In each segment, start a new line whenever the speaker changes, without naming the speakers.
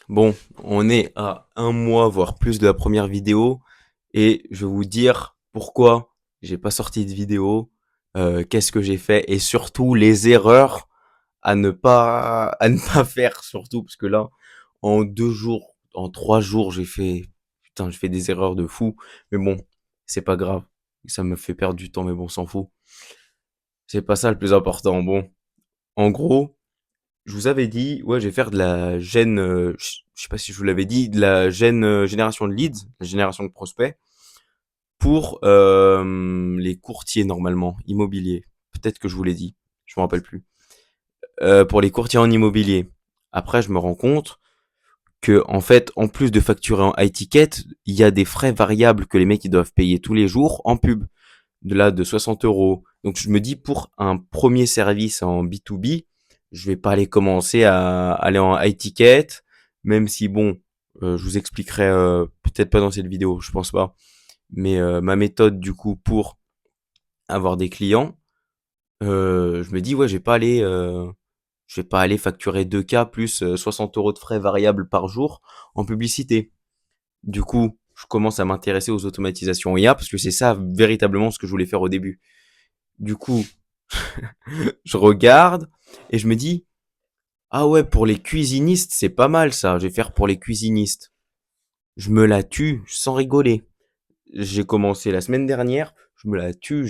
Bon, on est à un mois, voire plus de la première vidéo, et je vais vous dire pourquoi j'ai pas sorti de vidéo, qu'est-ce que j'ai fait, et surtout les erreurs à ne pas faire surtout, parce que là, en 2 jours, en 3 jours, j'ai fait des erreurs de fou, mais bon, c'est pas grave, ça me fait perdre du temps, mais bon, on s'en fout. C'est pas ça le plus important. Bon, en gros, je vous avais dit, ouais, je vais faire de la gêne, je sais pas si je vous l'avais dit, de la gêne, génération de leads, la génération de prospects, pour les courtiers normalement, immobiliers. Peut-être que je vous l'ai dit, je me rappelle plus. Pour les courtiers en immobilier. Après, je me rends compte que, en fait, en plus de facturer en high ticket, il y a des frais variables que les mecs ils doivent payer tous les jours en pub, de 60 euros. Donc je me dis, pour un premier service en B2B, je vais pas aller commencer à aller en high ticket, même si bon, je vous expliquerai peut-être pas dans cette vidéo, je pense pas, mais ma méthode du coup pour avoir des clients, je me dis ouais, je vais pas aller facturer 2K plus 60 euros de frais variables par jour en publicité. Du coup, je commence à m'intéresser aux automatisations IA parce que c'est ça véritablement ce que je voulais faire au début. Du coup, je regarde et je me dis, ah ouais, pour les cuisinistes, c'est pas mal ça. Je vais faire pour les cuisinistes. Je me la tue sans rigoler. J'ai commencé la semaine dernière, je me la tue,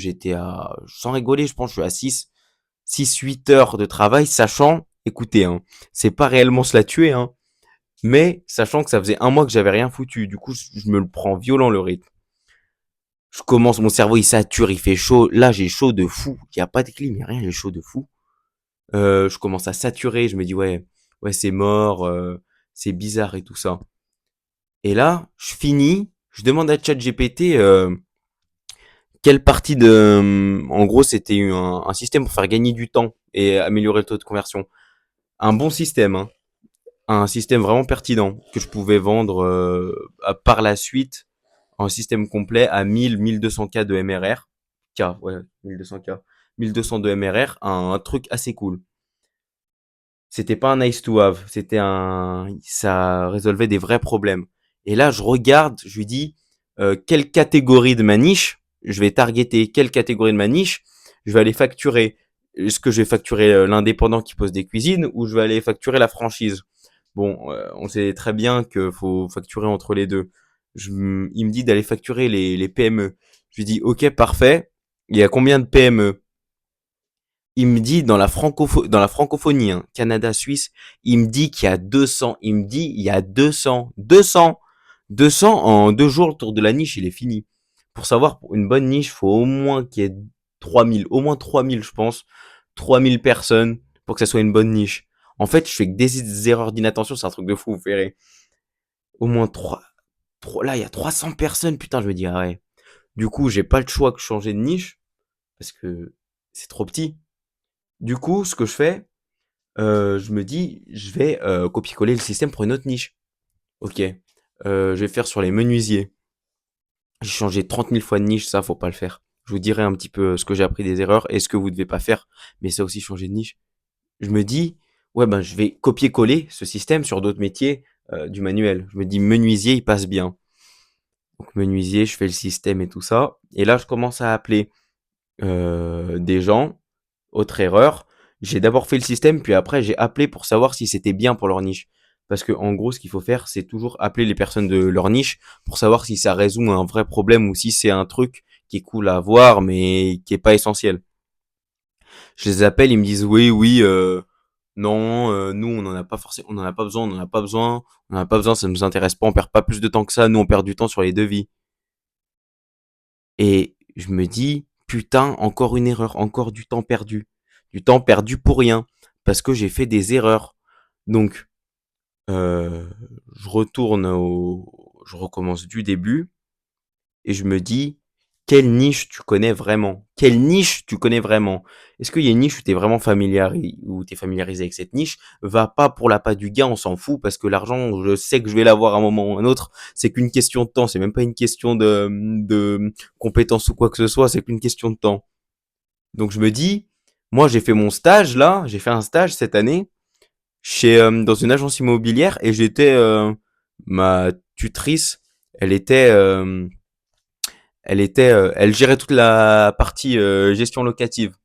sans rigoler, je pense que je suis à 8 heures de travail, sachant, écoutez, hein, c'est pas réellement se la tuer, hein, mais sachant que ça faisait un mois que j'avais rien foutu. Du coup, je me le prends violent le rythme. Je commence, mon cerveau il sature, il fait chaud. Là, j'ai chaud de fou. Il y a pas de clim, il y a rien, j'ai chaud de fou. Je commence à saturer, je me dis ouais, ouais c'est mort, c'est bizarre et tout ça. Et là, je finis, je demande à ChatGPT quelle partie en gros c'était un système pour faire gagner du temps et améliorer le taux de conversion. Un bon système, hein, un système vraiment pertinent que je pouvais vendre par la suite en système complet à 1200K de MRR. Ouais, 1200K. 1200 de MRR, un truc assez cool. C'était pas un nice to have, ça résolvait des vrais problèmes. Et là, je regarde, je lui dis, quelle catégorie de ma niche je vais targeter, quelle catégorie de ma niche je vais aller facturer. Est-ce que je vais facturer l'indépendant qui pose des cuisines ou je vais aller facturer la franchise? Bon, on sait très bien qu'il faut facturer entre les deux. Il me dit d'aller facturer les PME. Je lui dis, ok, parfait. Il y a combien de PME? Il me dit dans la francophonie, hein, Canada, Suisse, il me dit qu'il y a 200. Il me dit il y a 200 en 2 jours, le tour de la niche, il est fini. Pour savoir, pour une bonne niche, il faut au moins qu'il y ait 3000, au moins 3000, je pense. 3000 personnes pour que ça soit une bonne niche. En fait, je fais que des erreurs d'inattention, c'est un truc de fou, vous verrez. Au moins 3 là, il y a 300 personnes, putain, je me dis, ah ouais. Du coup, j'ai pas le choix que changer de niche, parce que c'est trop petit. Du coup, ce que je fais, je me dis, je vais copier-coller le système pour une autre niche. Ok, je vais faire sur les menuisiers. J'ai changé 30 000 fois de niche, ça faut pas le faire. Je vous dirai un petit peu ce que j'ai appris des erreurs et ce que vous devez pas faire, mais ça aussi changer de niche. Je me dis, ouais ben je vais copier-coller ce système sur d'autres métiers du manuel. Je me dis menuisier, il passe bien. Donc menuisier, je fais le système et tout ça. Et là, je commence à appeler des gens. Autre erreur, j'ai d'abord fait le système, puis après j'ai appelé pour savoir si c'était bien pour leur niche. Parce que en gros, ce qu'il faut faire, c'est toujours appeler les personnes de leur niche pour savoir si ça résout un vrai problème ou si c'est un truc qui est cool à voir mais qui est pas essentiel. Je les appelle, ils me disent oui, oui, non, nous on en a pas forcément, on en a pas besoin, on en a pas besoin, on en a pas besoin, ça nous intéresse pas, on perd pas plus de temps que ça, nous on perd du temps sur les devis. Et je me dis, putain, encore une erreur, encore du temps perdu. Du temps perdu pour rien. Parce que j'ai fait des erreurs. Donc, euh, je recommence du début et je me dis, quelle niche tu connais vraiment? Quelle niche tu connais vraiment? Est-ce qu'il y a une niche où t'es familiarisé avec cette niche? Va pas pour l'appât du gain, on s'en fout parce que l'argent, je sais que je vais l'avoir à un moment ou à un autre. C'est qu'une question de temps. C'est même pas une question de compétence ou quoi que ce soit. C'est qu'une question de temps. Donc je me dis, moi j'ai fait mon stage là, j'ai fait un stage cette année. dans une agence immobilière et ma tutrice, elle était, elle gérait toute la partie gestion locative.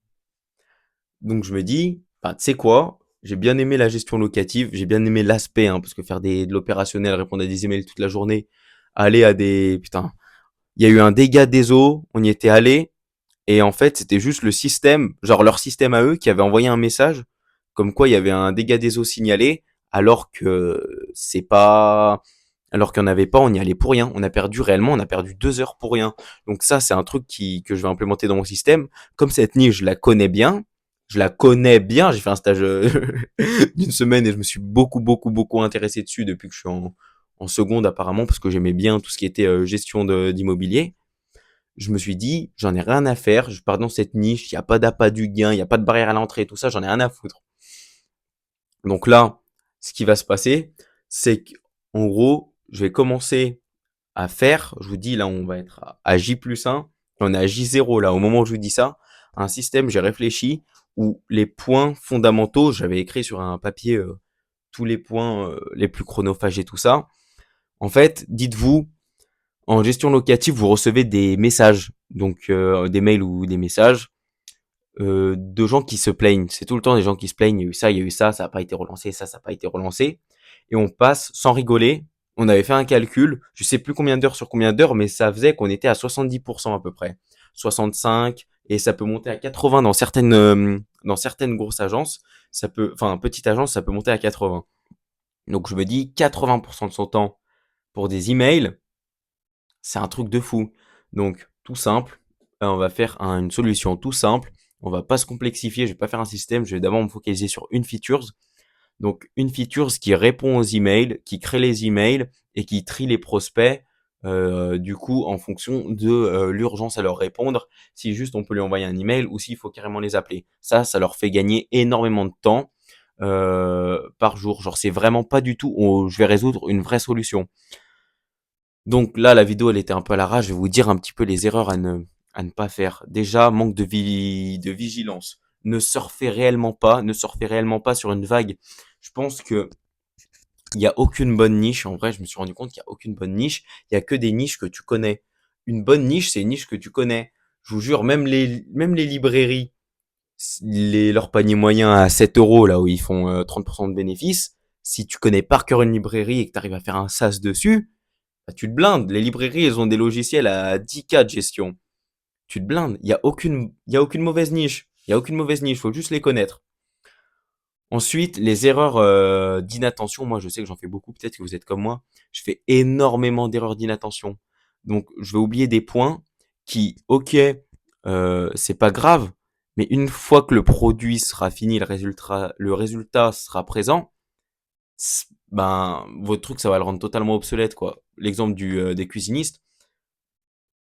Donc je me dis, bah, tu sais quoi, j'ai bien aimé la gestion locative, j'ai bien aimé l'aspect, hein, parce que faire de l'opérationnel, répondre à des emails toute la journée, aller à des, putain, il y a eu un dégât des eaux, on y était allé, et en fait, c'était juste le système, genre leur système à eux, qui avait envoyé un message comme quoi il y avait un dégât des eaux signalé, alors que c'est pas, alors qu'il n'y en avait pas, on y allait pour rien. On a perdu réellement, on a perdu 2 heures pour rien. Donc ça, c'est un truc que je vais implémenter dans mon système. Comme cette niche, je la connais bien. J'ai fait un stage d'une semaine et je me suis beaucoup intéressé dessus depuis que je suis en seconde apparemment parce que j'aimais bien tout ce qui était gestion d'immobilier. Je me suis dit, j'en ai rien à faire, je pars dans cette niche, il n'y a pas d'appât du gain, il n'y a pas de barrière à l'entrée, tout ça, j'en ai rien à foutre. Donc là, ce qui va se passer, c'est qu'en gros, je vais commencer à faire, je vous dis, là, on va être à J plus 1, on est à J0 là, au moment où je vous dis ça, un système, j'ai réfléchi, où les points fondamentaux, j'avais écrit sur un papier tous les points les plus chronophages et tout ça. En fait, dites-vous, en gestion locative, vous recevez des messages, donc des mails ou des messages de gens qui se plaignent. C'est tout le temps des gens qui se plaignent. Il y a eu ça, ça n'a pas été relancé, ça n'a pas été relancé. Et on passe sans rigoler. On avait fait un calcul, je sais plus combien d'heures sur combien d'heures, mais ça faisait qu'on était à 70% à peu près. 65, et ça peut monter à 80 dans certaines grosses agences. Enfin, petite agence, ça peut monter à 80. Donc je me dis 80% de son temps pour des emails, c'est un truc de fou. Donc, tout simple, on va faire une solution tout simple. On va pas se complexifier, je vais pas faire un système, je vais d'abord me focaliser sur une feature. Donc, une feature qui répond aux emails, qui crée les emails et qui trie les prospects, du coup, en fonction de l'urgence à leur répondre, si juste on peut lui envoyer un email ou s'il faut carrément les appeler. Ça leur fait gagner énormément de temps par jour. Genre, c'est vraiment pas du tout, je vais résoudre une vraie solution. Donc là, la vidéo, elle était un peu à l'arrache. Je vais vous dire un petit peu les erreurs à ne pas faire. Déjà, manque de vigilance. Ne surfez réellement pas sur une vague. Je pense que il y a aucune bonne niche. En vrai, je me suis rendu compte qu'il y a aucune bonne niche. Il y a que des niches que tu connais. Une bonne niche, c'est une niche que tu connais. Je vous jure, même les librairies, leur panier moyen à 7 euros, là où ils font 30% de bénéfices, si tu connais par cœur une librairie et que tu arrives à faire un SaaS dessus, bah, tu te blindes. Les librairies, elles ont des logiciels à 10K de gestion. Tu te blindes. Il y a aucune mauvaise niche. Il y a aucune mauvaise niche. Faut juste les connaître. Ensuite, les erreurs d'inattention. Moi, je sais que j'en fais beaucoup. Peut-être que vous êtes comme moi. Je fais énormément d'erreurs d'inattention. Donc, je vais oublier des points qui, ok, c'est pas grave. Mais une fois que le produit sera fini, le résultat sera présent, ben, votre truc, ça va le rendre totalement obsolète, quoi. L'exemple des cuisinistes,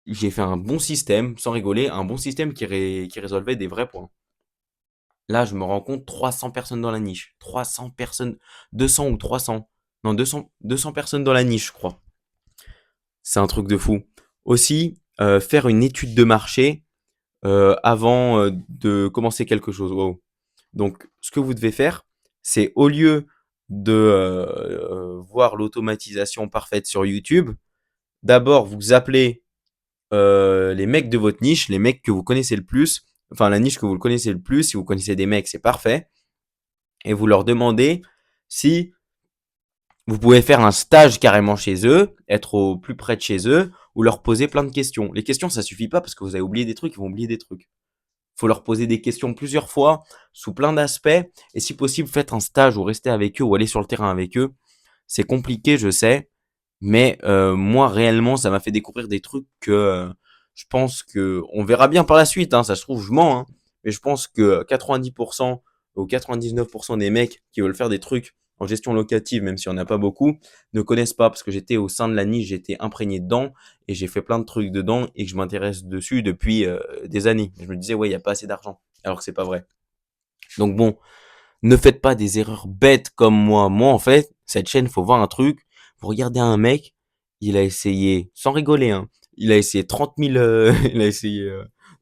j'ai fait un bon système, sans rigoler, un bon système qui résolvait des vrais points. Là, je me rends compte, 300 personnes dans la niche. 300 personnes, 200 ou 300. Non, 200 personnes dans la niche, je crois. C'est un truc de fou. Aussi, faire une étude de marché avant de commencer quelque chose. Wow. Donc, ce que vous devez faire, c'est au lieu de voir l'automatisation parfaite sur YouTube, d'abord vous appelez les mecs de votre niche, les mecs que vous connaissez le plus, enfin la niche que vous le connaissez le plus, si vous connaissez des mecs, c'est parfait, et vous leur demandez si vous pouvez faire un stage carrément chez eux, être au plus près de chez eux, ou leur poser plein de questions. Les questions, ça suffit pas parce que vous avez oublié des trucs, ils vont oublier des trucs. Faut leur poser des questions plusieurs fois, sous plein d'aspects, et si possible, faites un stage ou restez avec eux ou allez sur le terrain avec eux. C'est compliqué, je sais, mais moi réellement, ça m'a fait découvrir des trucs que je pense que on verra bien par la suite. Hein, ça se trouve, je mens, hein, mais je pense que 90% ou 99% des mecs qui veulent faire des trucs en gestion locative, même s'il n'y en a pas beaucoup, ne connaissent pas parce que j'étais au sein de la niche, j'étais imprégné dedans et j'ai fait plein de trucs dedans et que je m'intéresse dessus depuis des années. Je me disais ouais, il y a pas assez d'argent, alors que c'est pas vrai. Donc bon, ne faites pas des erreurs bêtes comme moi. Moi, en fait, cette chaîne, faut voir un truc. Vous regardez un mec, il a essayé, sans rigoler, hein, il a essayé 30 000, il a essayé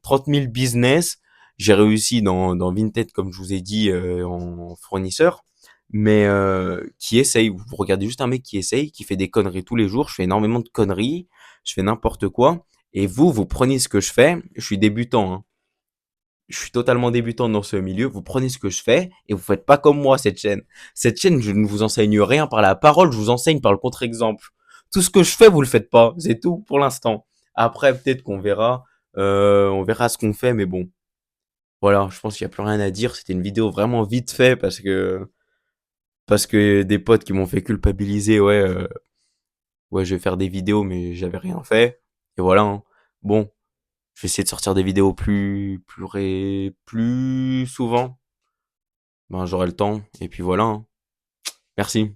30 000 business. J'ai réussi dans Vinted, comme je vous ai dit, en fournisseur. mais qui essaye. Vous regardez juste un mec qui essaye, qui fait des conneries tous les jours. Je fais énormément de conneries, je fais n'importe quoi. Et vous prenez ce que je fais. Je suis débutant, hein. Je suis totalement débutant dans ce milieu. Vous prenez ce que je fais et vous faites pas comme moi cette chaîne. Cette chaîne, je ne vous enseigne rien par la parole, je vous enseigne par le contre-exemple. Tout ce que je fais, vous le faites pas. C'est tout pour l'instant. Après, peut-être qu'on verra. On verra ce qu'on fait, mais bon. Voilà, je pense qu'il n'y a plus rien à dire. C'était une vidéo vraiment vite fait parce que des potes qui m'ont fait culpabiliser, ouais, ouais, je vais faire des vidéos, mais j'avais rien fait. Et voilà, hein. Bon, je vais essayer de sortir des vidéos plus souvent. Ben, j'aurai le temps. Et puis voilà, hein. Merci.